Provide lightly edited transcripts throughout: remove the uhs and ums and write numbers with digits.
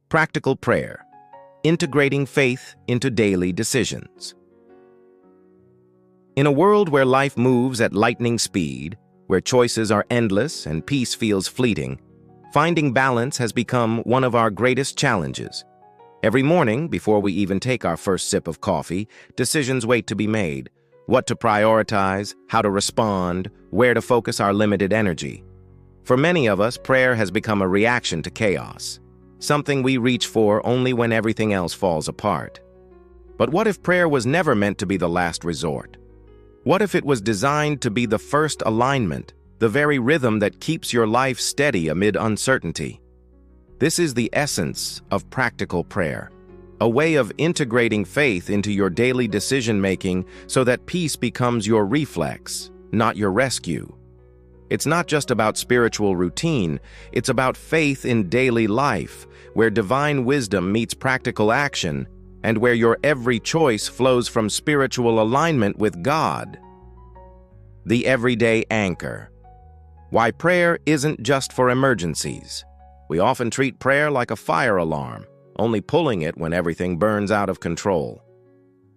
Practical prayer, integrating faith into daily decisions. In a world where life moves at lightning speed, where choices are endless and peace feels fleeting, finding balance has become one of our greatest challenges. Every morning, before we even take our first sip of coffee, decisions wait to be made. What to prioritize, how to respond, where to focus our limited energy. For many of us, prayer has become a reaction to chaos, something we reach for only when everything else falls apart. But what if prayer was never meant to be the last resort? What if it was designed to be the first alignment, the very rhythm that keeps your life steady amid uncertainty? This is the essence of practical prayer, a way of integrating faith into your daily decision-making so that peace becomes your reflex, not your rescue. It's not just about spiritual routine, it's about faith in daily life, where divine wisdom meets practical action, and where your every choice flows from spiritual alignment with God. The everyday anchor. Why prayer isn't just for emergencies. We often treat prayer like a fire alarm, only pulling it when everything burns out of control.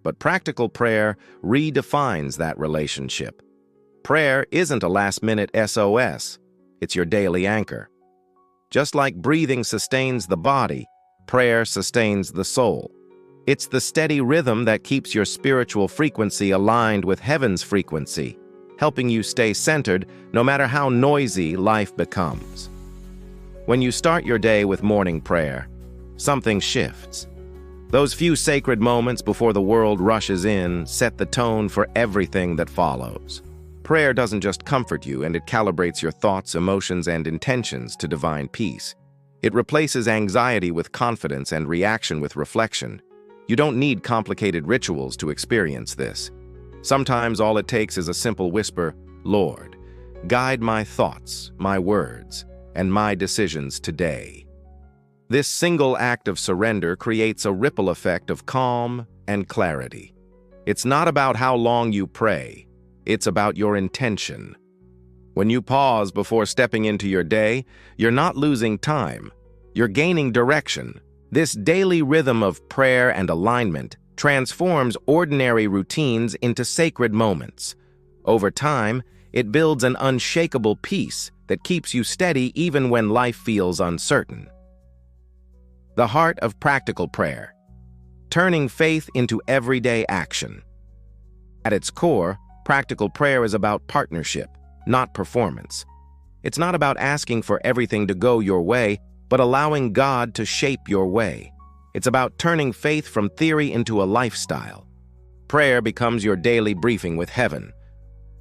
But practical prayer redefines that relationship. Prayer isn't a last-minute SOS, it's your daily anchor. Just like breathing sustains the body, prayer sustains the soul. It's the steady rhythm that keeps your spiritual frequency aligned with heaven's frequency, helping you stay centered no matter how noisy life becomes. When you start your day with morning prayer, something shifts. Those few sacred moments before the world rushes in set the tone for everything that follows. Prayer doesn't just comfort you, and it calibrates your thoughts, emotions, and intentions to divine peace. It replaces anxiety with confidence and reaction with reflection. You don't need complicated rituals to experience this. Sometimes all it takes is a simple whisper, "Lord, guide my thoughts, my words, and my decisions today." This single act of surrender creates a ripple effect of calm and clarity. It's not about how long you pray. It's about your intention. When you pause before stepping into your day, you're not losing time. You're gaining direction. This daily rhythm of prayer and alignment transforms ordinary routines into sacred moments. Over time, it builds an unshakable peace that keeps you steady even when life feels uncertain. The heart of practical prayer. Turning faith into everyday action. At its core, practical prayer is about partnership, not performance. It's not about asking for everything to go your way, but allowing God to shape your way. It's about turning faith from theory into a lifestyle. Prayer becomes your daily briefing with heaven,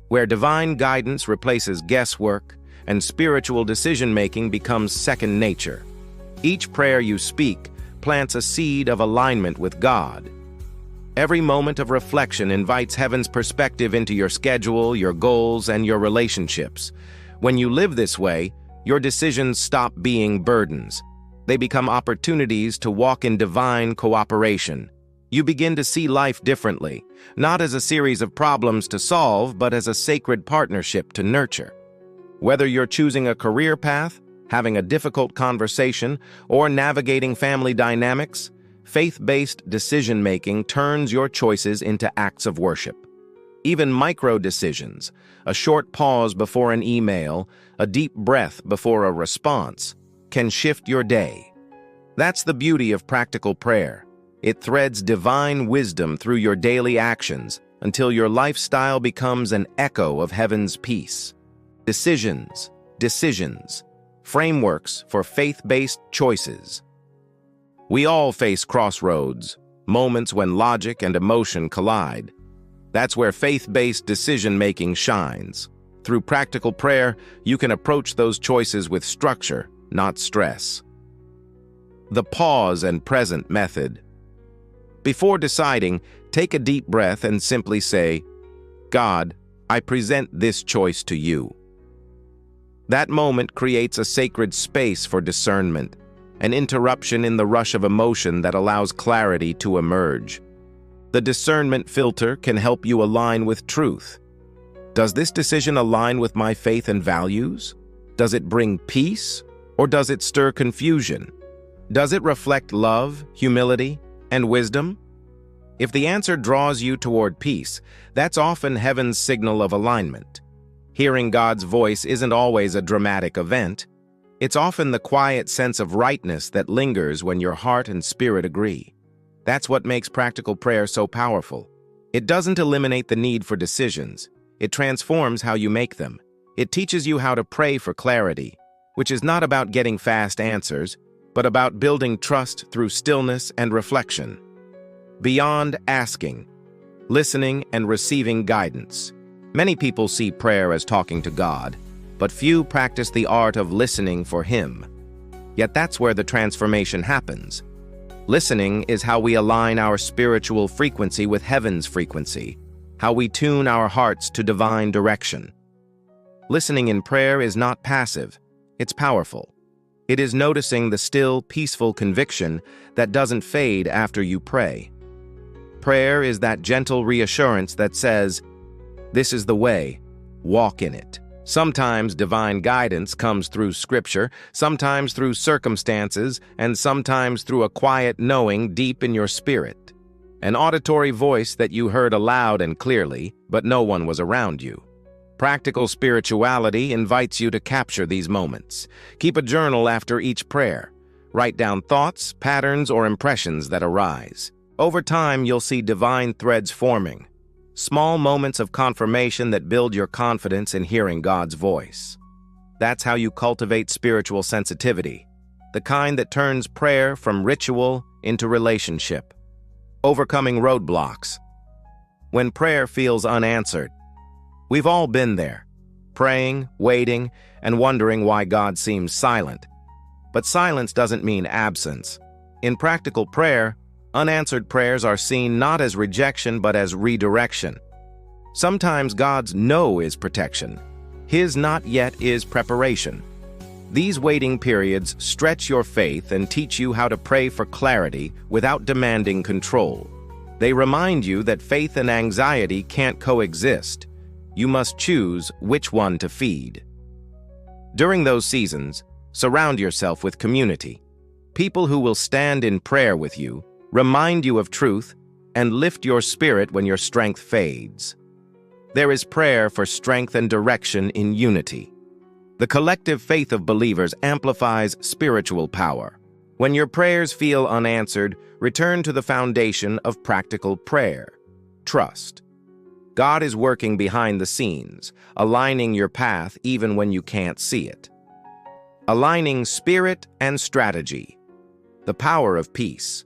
where divine guidance replaces guesswork and spiritual decision-making becomes second nature. Each prayer you speak plants a seed of alignment with God. Every moment of reflection invites heaven's perspective into your schedule, your goals, and your relationships. When you live this way, your decisions stop being burdens. They become opportunities to walk in divine cooperation. You begin to see life differently, not as a series of problems to solve, but as a sacred partnership to nurture. Whether you're choosing a career path, having a difficult conversation, or navigating family dynamics, faith-based decision-making turns your choices into acts of worship. Even micro-decisions, a short pause before an email, a deep breath before a response, can shift your day. That's the beauty of practical prayer. It threads divine wisdom through your daily actions until your lifestyle becomes an echo of heaven's peace. Decisions, frameworks for faith-based choices. We all face crossroads, moments when logic and emotion collide. That's where faith-based decision-making shines. Through practical prayer, you can approach those choices with structure, not stress. The pause and present method. Before deciding, take a deep breath and simply say, "God, I present this choice to you." That moment creates a sacred space for discernment, an interruption in the rush of emotion that allows clarity to emerge. The discernment filter can help you align with truth. Does this decision align with my faith and values? Does it bring peace, or does it stir confusion? Does it reflect love, humility, and wisdom? If the answer draws you toward peace, that's often heaven's signal of alignment. Hearing God's voice isn't always a dramatic event. It's often the quiet sense of rightness that lingers when your heart and spirit agree. That's what makes practical prayer so powerful. It doesn't eliminate the need for decisions. It transforms how you make them. It teaches you how to pray for clarity, which is not about getting fast answers, but about building trust through stillness and reflection. Beyond asking, listening, and receiving guidance. Many people see prayer as talking to God, but few practice the art of listening for Him. Yet that's where the transformation happens. Listening is how we align our spiritual frequency with heaven's frequency, how we tune our hearts to divine direction. Listening in prayer is not passive, it's powerful. It is noticing the still, peaceful conviction that doesn't fade after you pray. Prayer is that gentle reassurance that says, "This is the way, walk in it." Sometimes divine guidance comes through scripture, sometimes through circumstances, and sometimes through a quiet knowing deep in your spirit. An auditory voice that you heard aloud and clearly, but no one was around you. Practical spirituality invites you to capture these moments. Keep a journal after each prayer. Write down thoughts, patterns, or impressions that arise. Over time, you'll see divine threads forming. Small moments of confirmation that build your confidence in hearing God's voice. That's how you cultivate spiritual sensitivity, the kind that turns prayer from ritual into relationship. Overcoming roadblocks. When prayer feels unanswered, we've all been there, praying, waiting, and wondering why God seems silent. But silence doesn't mean absence. In practical prayer, unanswered prayers are seen not as rejection but as redirection. Sometimes God's no is protection. His not yet is preparation. These waiting periods stretch your faith and teach you how to pray for clarity without demanding control. They remind you that faith and anxiety can't coexist. You must choose which one to feed. During those seasons, surround yourself with community. People who will stand in prayer with you, remind you of truth, and lift your spirit when your strength fades. There is prayer for strength and direction in unity. The collective faith of believers amplifies spiritual power. When your prayers feel unanswered, return to the foundation of practical prayer. Trust. God is working behind the scenes, aligning your path even when you can't see it. Aligning spirit and strategy. The power of peace.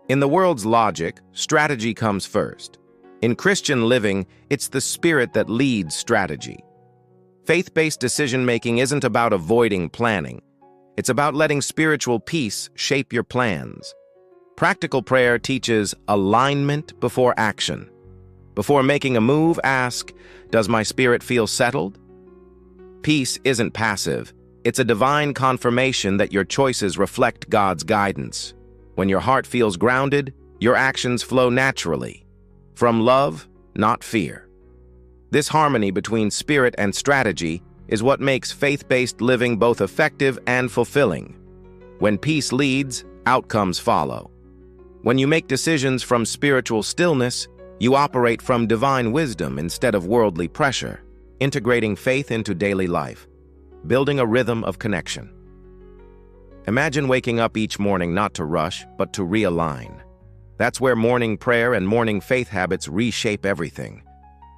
In the world's logic, strategy comes first. In Christian living, it's the spirit that leads strategy. Faith-based decision-making isn't about avoiding planning. It's about letting spiritual peace shape your plans. Practical prayer teaches alignment before action. Before making a move, ask, "Does my spirit feel settled?" Peace isn't passive. It's a divine confirmation that your choices reflect God's guidance. When your heart feels grounded, your actions flow naturally. From love, not fear. This harmony between spirit and strategy is what makes faith-based living both effective and fulfilling. When peace leads, outcomes follow. When you make decisions from spiritual stillness, you operate from divine wisdom instead of worldly pressure, integrating faith into daily life, building a rhythm of connection. Imagine waking up each morning not to rush, but to realign. That's where morning prayer and morning faith habits reshape everything.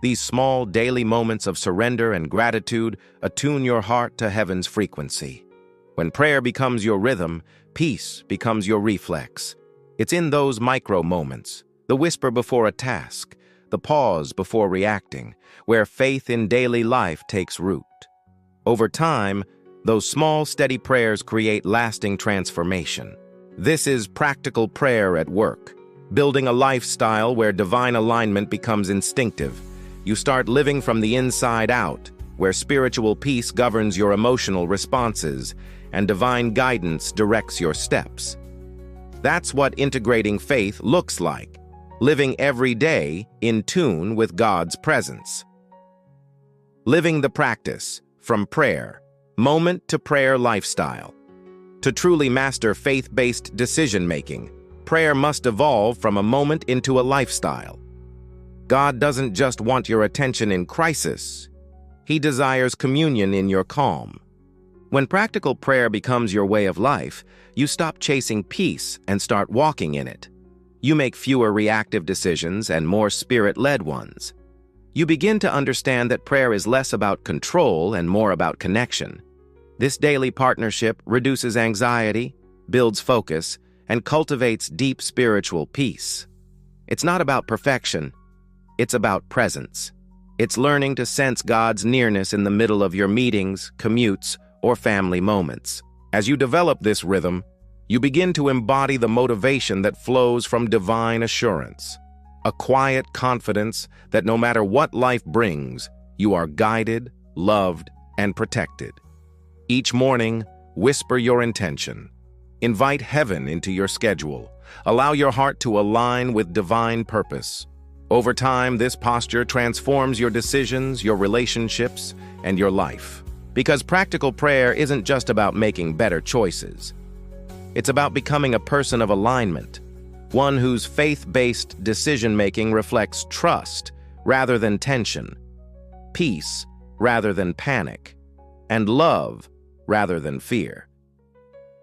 These small daily moments of surrender and gratitude attune your heart to heaven's frequency. When prayer becomes your rhythm, peace becomes your reflex. It's in those micro moments, the whisper before a task, the pause before reacting, where faith in daily life takes root. Over time, those small, steady prayers create lasting transformation. This is practical prayer at work, building a lifestyle where divine alignment becomes instinctive. You start living from the inside out, where spiritual peace governs your emotional responses and divine guidance directs your steps. That's what integrating faith looks like, living every day in tune with God's presence. Living the practice, from prayer, moment to prayer lifestyle. To truly master faith-based decision-making, prayer must evolve from a moment into a lifestyle. God doesn't just want your attention in crisis. He desires communion in your calm. When practical prayer becomes your way of life, you stop chasing peace and start walking in it. You make fewer reactive decisions and more spirit-led ones. You begin to understand that prayer is less about control and more about connection. This daily partnership reduces anxiety, builds focus, and cultivates deep spiritual peace. It's not about perfection. It's about presence. It's learning to sense God's nearness in the middle of your meetings, commutes, or family moments. As you develop this rhythm, you begin to embody the motivation that flows from divine assurance, a quiet confidence that no matter what life brings, you are guided, loved, and protected. Each morning, whisper your intention. Invite heaven into your schedule. Allow your heart to align with divine purpose. Over time, this posture transforms your decisions, your relationships, and your life. Because practical prayer isn't just about making better choices. It's about becoming a person of alignment, one whose faith-based decision-making reflects trust rather than tension, peace rather than panic, and love rather than fear.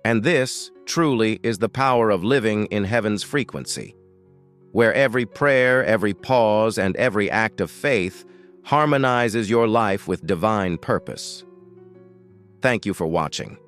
And this, truly, is the power of living in heaven's frequency, where every prayer, every pause, and every act of faith harmonizes your life with divine purpose. Thank you for watching.